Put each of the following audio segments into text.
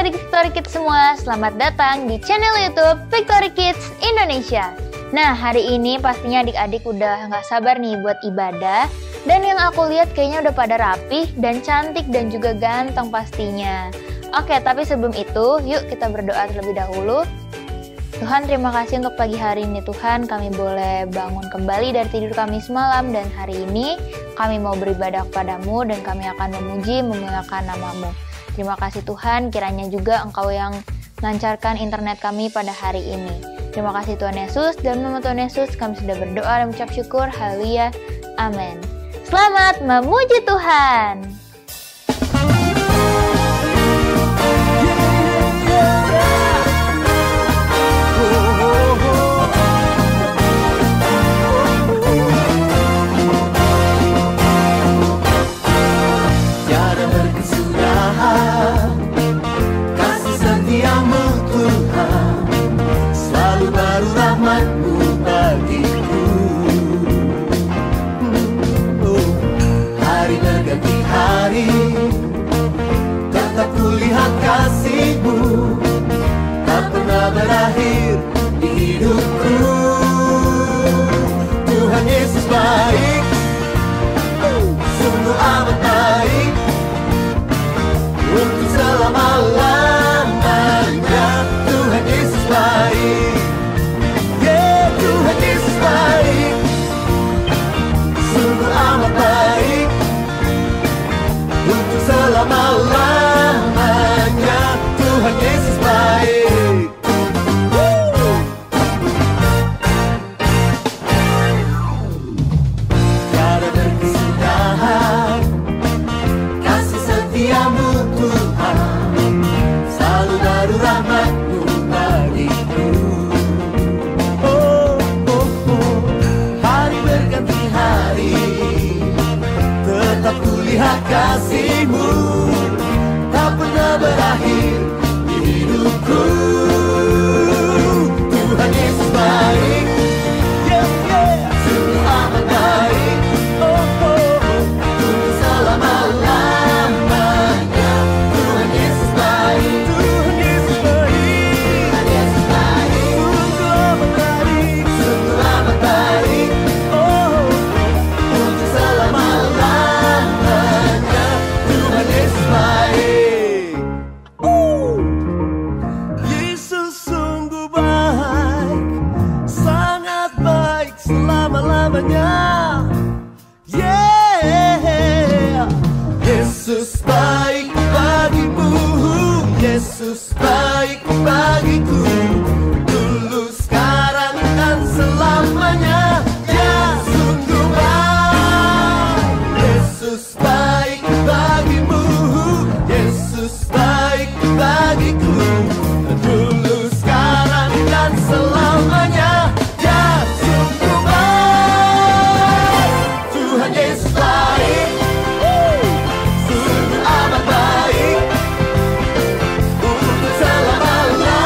adik-adik Victory Kids semua, selamat datang di channel YouTube Victory Kids Indonesia. Nah, hari ini pastinya adik-adik udah gak sabar nih buat ibadah. Dan yang aku lihat kayaknya udah pada rapih dan cantik dan juga ganteng pastinya. Oke, tapi sebelum itu, yuk kita berdoa terlebih dahulu. Tuhan, terima kasih untuk pagi hari ini Tuhan, kami boleh bangun kembali dari tidur kami semalam. Dan hari ini kami mau beribadah kepadamu dan kami akan memuji, memuliakan nama-Mu. Terima kasih Tuhan, kiranya juga Engkau yang lancarkan internet kami pada hari ini. Terima kasih Tuhan Yesus, dan nama Tuhan Yesus kami sudah berdoa dan mengucap syukur, haleluya, amin. Selamat memuji Tuhan. Tetap kulihat kasih-Mu tak pernah berakhir di hidupku. Tuhan Yesus baik, sungguh amat baik, untuk selama-lamanya. Tuhan Yesus baik, Tuhan Yesus baik, sungguh amat baik, untuk selama-lamanya. Tuhan Yesus baik. Tiada berkesudahan kasih setia-Mu Tuhan, selalu baru rahmat-Mu bagiku. Hari berganti hari, tetap kulihat kasih-Mu tak pernah berakhir di hidupku. Tuhan Yesus baik, sungguh amat baik, untuk selama-lamanya. Tuhan Yesus baik, Tuhan Yesus baik, Tuhan Yesus baik, sungguh amat baik, sungguh amat baik, untuk selama-lamanya. Tuhan Yesus baik. Yesus sungguh baik, sangat baik selama-lamanya. Yesus baik bagimu, Yesus baik bagiku, dulu, sekarang, dan selamanya. Ya, sungguh baik. Yesus baik bagimu, Yesus baik bagiku, dulu, sekarang, dan selamanya. Ya, sungguh baik. Tuhan Yesus baik, sungguh amat baik, untuk selama-lamanya.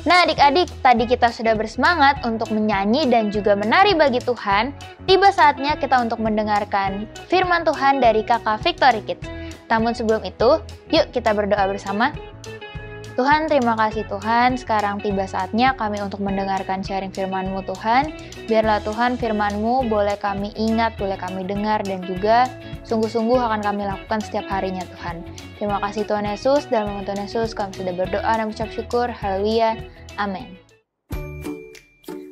Nah adik-adik, tadi kita sudah bersemangat untuk menyanyi dan juga menari bagi Tuhan. Tiba saatnya kita untuk mendengarkan firman Tuhan dari kakak Victory Kids. Namun sebelum itu, yuk kita berdoa bersama. Tuhan, terima kasih Tuhan, sekarang tiba saatnya kami untuk mendengarkan sharing firman-Mu Tuhan. Biarlah Tuhan firman-Mu boleh kami ingat, boleh kami dengar, dan juga sungguh-sungguh akan kami lakukan setiap harinya Tuhan. Terima kasih Tuhan Yesus, dalam nama Tuhan Yesus kami sudah berdoa dan mengucap syukur. Haleluya, amin.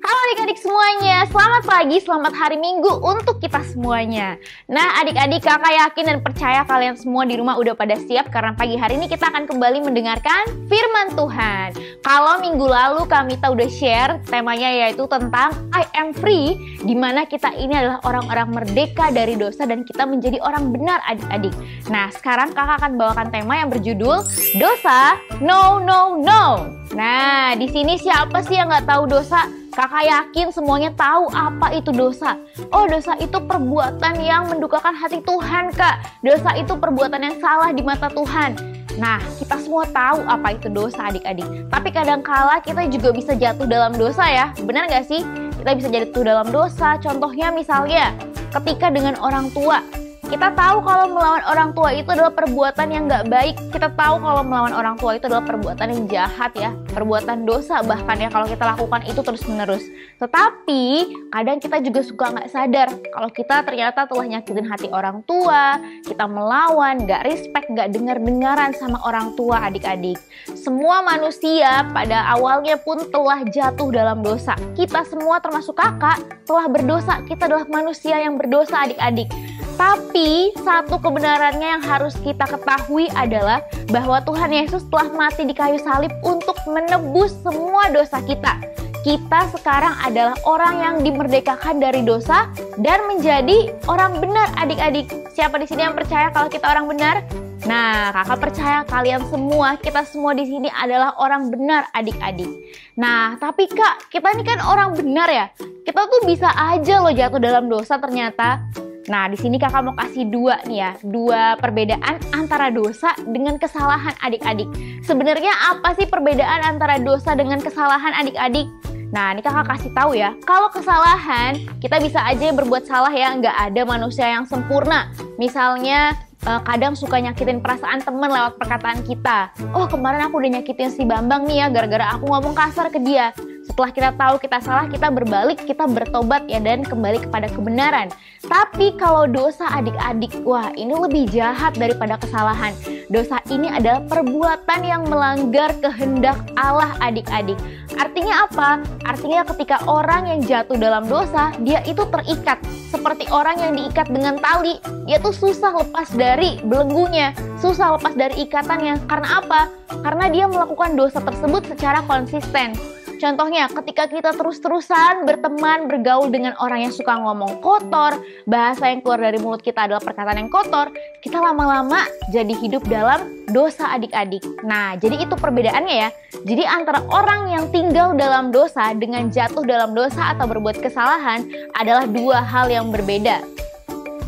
Halo adik-adik semuanya, selamat pagi, selamat hari Minggu untuk kita semuanya. Nah adik-adik, kakak yakin dan percaya kalian semua di rumah udah pada siap karena pagi hari ini kita akan kembali mendengarkan firman Tuhan. Kalau minggu lalu kami udah share temanya yaitu tentang I am free, dimana kita ini adalah orang-orang merdeka dari dosa dan kita menjadi orang benar adik-adik. Nah sekarang kakak akan bawakan tema yang berjudul Dosa No No No. Nah di sini siapa sih yang nggak tahu dosa? Kakak yakin semuanya tahu apa itu dosa. Oh, dosa itu perbuatan yang mendukakan hati Tuhan, Kak. Dosa itu perbuatan yang salah di mata Tuhan. Nah, kita semua tahu apa itu dosa, adik-adik. Tapi kadangkala kita juga bisa jatuh dalam dosa ya. Benar nggak sih? Kita bisa jatuh dalam dosa. Contohnya misalnya, ketika dengan orang tua. Kita tahu kalau melawan orang tua itu adalah perbuatan yang nggak baik. Kita tahu kalau melawan orang tua itu adalah perbuatan yang jahat ya. Perbuatan dosa bahkan ya kalau kita lakukan itu terus-menerus. Tetapi kadang kita juga suka nggak sadar kalau kita ternyata telah nyakitin hati orang tua. Kita melawan, nggak respect, nggak dengar-dengaran sama orang tua adik-adik. Semua manusia pada awalnya pun telah jatuh dalam dosa. Kita semua termasuk kakak telah berdosa. Kita adalah manusia yang berdosa adik-adik. Tapi satu kebenarannya yang harus kita ketahui adalah bahwa Tuhan Yesus telah mati di kayu salib untuk menebus semua dosa kita. Kita sekarang adalah orang yang dimerdekakan dari dosa dan menjadi orang benar adik-adik. Siapa di sini yang percaya kalau kita orang benar? Nah, kakak percaya kalian semua, kita semua di sini adalah orang benar adik-adik. Nah, tapi kak, kita ini kan orang benar ya. Kita tuh bisa aja loh jatuh dalam dosa ternyata. Nah, di sini kakak mau kasih dua perbedaan antara dosa dengan kesalahan adik-adik. Sebenarnya apa sih perbedaan antara dosa dengan kesalahan adik-adik? Nah, ini kakak kasih tahu ya. Kalau kesalahan, kita bisa aja berbuat salah ya, nggak ada manusia yang sempurna. Misalnya, kadang suka nyakitin perasaan temen lewat perkataan kita. Oh, kemarin aku udah nyakitin si Bambang nih ya, gara-gara aku ngomong kasar ke dia. Setelah kita tahu kita salah, kita berbalik, kita bertobat ya, dan kembali kepada kebenaran. Tapi kalau dosa adik-adik, wah ini lebih jahat daripada kesalahan. Dosa ini adalah perbuatan yang melanggar kehendak Allah adik-adik. Artinya apa? Artinya ketika orang yang jatuh dalam dosa, dia itu terikat. Seperti orang yang diikat dengan tali, dia tuh susah lepas dari belenggunya, susah lepas dari ikatannya. Karena apa? Karena dia melakukan dosa tersebut secara konsisten. Contohnya, ketika kita terus-terusan berteman, bergaul dengan orang yang suka ngomong kotor, bahasa yang keluar dari mulut kita adalah perkataan yang kotor, kita lama-lama jadi hidup dalam dosa adik-adik. Nah, jadi itu perbedaannya ya. Jadi antara orang yang tinggal dalam dosa dengan jatuh dalam dosa atau berbuat kesalahan adalah dua hal yang berbeda.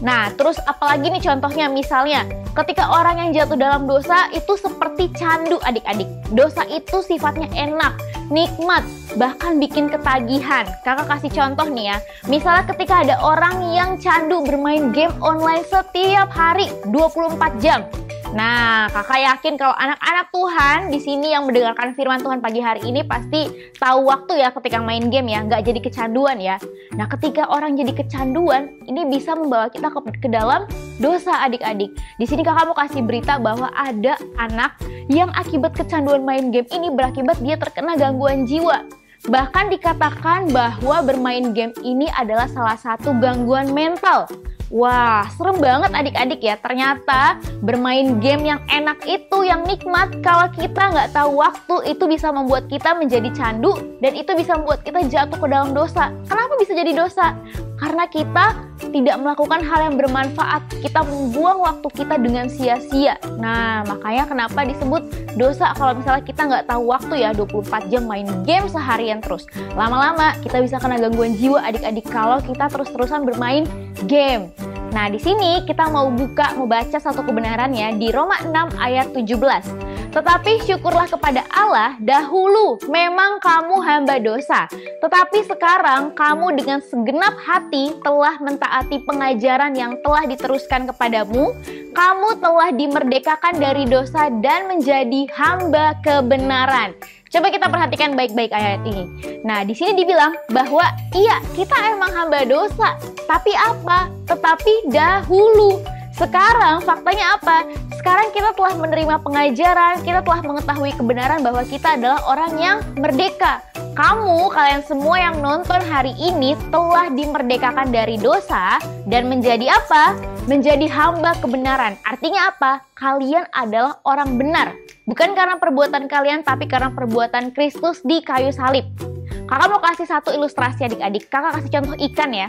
Nah, terus apalagi nih contohnya, misalnya ketika orang yang jatuh dalam dosa itu seperti candu adik-adik. Dosa itu sifatnya enak, nikmat, bahkan bikin ketagihan. Kakak kasih contoh nih ya. Misalnya ketika ada orang yang candu bermain game online setiap hari 24 jam. Nah, kakak yakin kalau anak-anak Tuhan di sini yang mendengarkan firman Tuhan pagi hari ini pasti tahu waktu ya ketika main game ya, nggak jadi kecanduan ya. Nah, ketika orang jadi kecanduan, ini bisa membawa kita ke dalam dosa adik-adik. Di sini kakak mau kasih berita bahwa ada anak yang akibat kecanduan main game ini berakibat dia terkena gangguan jiwa. Bahkan dikatakan bahwa bermain game ini adalah salah satu gangguan mental. Wah, serem banget adik-adik ya. Ternyata bermain game yang enak itu, yang nikmat, kalau kita nggak tahu waktu, itu bisa membuat kita menjadi candu dan itu bisa membuat kita jatuh ke dalam dosa. Kenapa bisa jadi dosa? Karena kita tidak melakukan hal yang bermanfaat. Kita membuang waktu kita dengan sia-sia. Nah, makanya kenapa disebut dosa kalau misalnya kita nggak tahu waktu ya, 24 jam main game seharian terus. Lama-lama kita bisa kena gangguan jiwa adik-adik kalau kita terus-terusan bermain game. Nah, di sini kita mau baca satu kebenarannya di Roma 6 ayat 17. Tetapi syukurlah kepada Allah, dahulu memang kamu hamba dosa, tetapi sekarang kamu dengan segenap hati telah mentaati pengajaran yang telah diteruskan kepadamu. Kamu telah dimerdekakan dari dosa dan menjadi hamba kebenaran. Coba kita perhatikan baik-baik ayat ini. Nah, di sini dibilang bahwa iya, kita emang hamba dosa, tapi apa? Tetapi dahulu. Sekarang faktanya apa? Sekarang kita telah menerima pengajaran, kita telah mengetahui kebenaran bahwa kita adalah orang yang merdeka. Kalian semua yang nonton hari ini telah dimerdekakan dari dosa dan menjadi apa? Menjadi hamba kebenaran. Artinya apa? Kalian adalah orang benar. Bukan karena perbuatan kalian, tapi karena perbuatan Kristus di kayu salib. Kakak mau kasih satu ilustrasi adik-adik. Kakak kasih contoh ikan ya.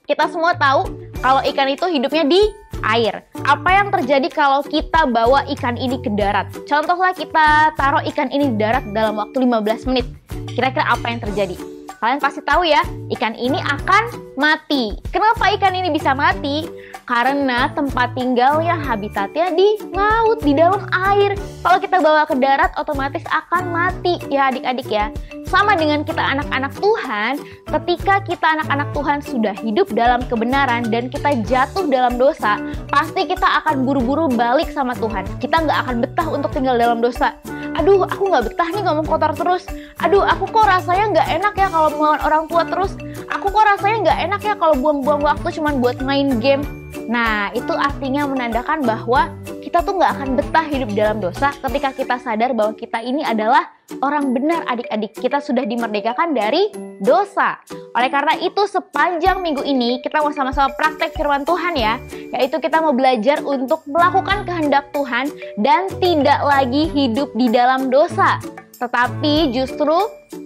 Kita semua tahu kalau ikan itu hidupnya di air. Apa yang terjadi kalau kita bawa ikan ini ke darat? Contohlah kita taruh ikan ini di darat dalam waktu 15 menit. Kira-kira apa yang terjadi? Kalian pasti tahu ya, ikan ini akan mati. Kenapa ikan ini bisa mati? Karena tempat tinggalnya, habitatnya di laut, di dalam air. Kalau kita bawa ke darat, otomatis akan mati ya adik-adik ya. Sama dengan kita anak-anak Tuhan, ketika kita anak-anak Tuhan sudah hidup dalam kebenaran dan kita jatuh dalam dosa, pasti kita akan buru-buru balik sama Tuhan. Kita nggak akan betah untuk tinggal dalam dosa. Aduh, aku nggak betah nih ngomong kotor terus. Aduh, aku kok rasanya nggak enak ya kalau melawan orang tua terus. Aku kok rasanya nggak enak ya kalau buang-buang waktu cuma buat main game. Nah, itu artinya menandakan bahwa kita tuh nggak akan betah hidup dalam dosa ketika kita sadar bahwa kita ini adalah orang benar adik-adik. Kita sudah dimerdekakan dari dosa. Oleh karena itu sepanjang minggu ini kita mau sama-sama praktek firman Tuhan ya. Yaitu kita mau belajar untuk melakukan kehendak Tuhan dan tidak lagi hidup di dalam dosa. Tetapi justru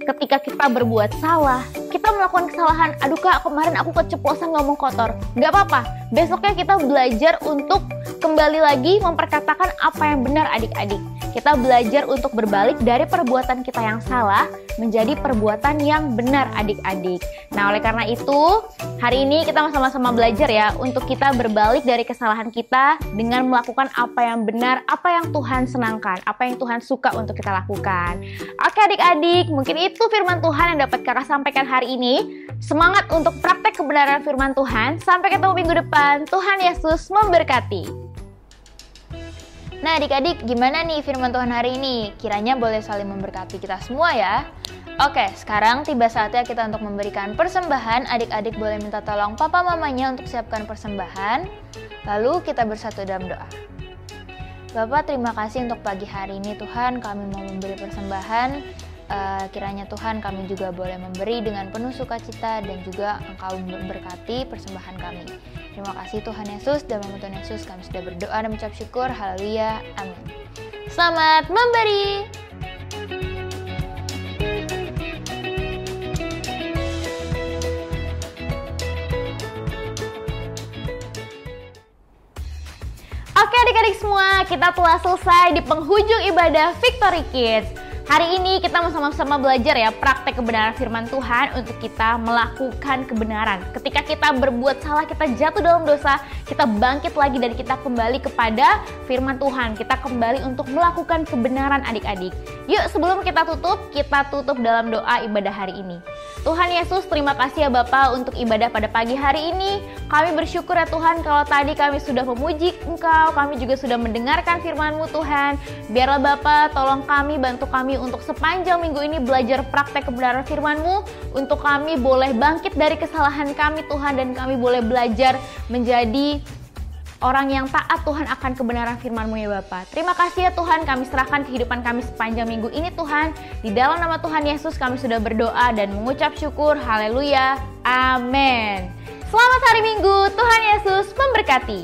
ketika kita berbuat salah, kita melakukan kesalahan. Aduh kak, kemarin aku keceplosan ngomong kotor. Gak apa-apa, besoknya kita belajar untuk kembali lagi memperkatakan apa yang benar adik-adik. Kita belajar untuk berbalik dari perbuatan kita yang salah menjadi perbuatan yang benar adik-adik. Nah oleh karena itu, hari ini kita sama-sama belajar ya untuk kita berbalik dari kesalahan kita dengan melakukan apa yang benar, apa yang Tuhan senangkan, apa yang Tuhan suka untuk kita lakukan. Oke adik-adik, mungkin itu firman Tuhan yang dapat kakak sampaikan hari ini. Semangat untuk praktek kebenaran firman Tuhan. Sampai ketemu minggu depan. Tuhan Yesus memberkati. Nah adik-adik, gimana nih firman Tuhan hari ini? Kiranya boleh saling memberkati kita semua ya. Oke, sekarang tiba saatnya kita untuk memberikan persembahan. Adik-adik boleh minta tolong papa mamanya untuk siapkan persembahan. Lalu kita bersatu dalam doa. Bapak, terima kasih untuk pagi hari ini Tuhan, kami mau memberi persembahan. Kiranya Tuhan kami juga boleh memberi dengan penuh sukacita dan juga Engkau memberkati persembahan kami. Terima kasih Tuhan Yesus, dalam nama Tuhan Yesus kami sudah berdoa dan mengucap syukur. Haleluya, amin. Selamat memberi. Oke adik-adik semua, kita telah selesai di penghujung ibadah Victory Kids. Hari ini kita mau sama-sama belajar ya praktek kebenaran firman Tuhan untuk kita melakukan kebenaran. Ketika kita berbuat salah, kita jatuh dalam dosa, kita bangkit lagi dan kita kembali kepada firman Tuhan. Kita kembali untuk melakukan kebenaran adik-adik. Yuk sebelum kita tutup dalam doa ibadah hari ini. Tuhan Yesus, terima kasih ya Bapa untuk ibadah pada pagi hari ini. Kami bersyukur ya Tuhan kalau tadi kami sudah memuji Engkau, kami juga sudah mendengarkan firman-Mu Tuhan. Biarlah Bapa tolong kami, bantu kami untuk sepanjang minggu ini belajar praktek kebenaran firman-Mu, untuk kami boleh bangkit dari kesalahan kami Tuhan, dan kami boleh belajar menjadi orang yang taat Tuhan akan kebenaran firman-Mu ya Bapa. Terima kasih ya Tuhan, kami serahkan kehidupan kami sepanjang minggu ini Tuhan. Di dalam nama Tuhan Yesus kami sudah berdoa dan mengucap syukur. Haleluya, amin. Selamat hari Minggu, Tuhan Yesus memberkati.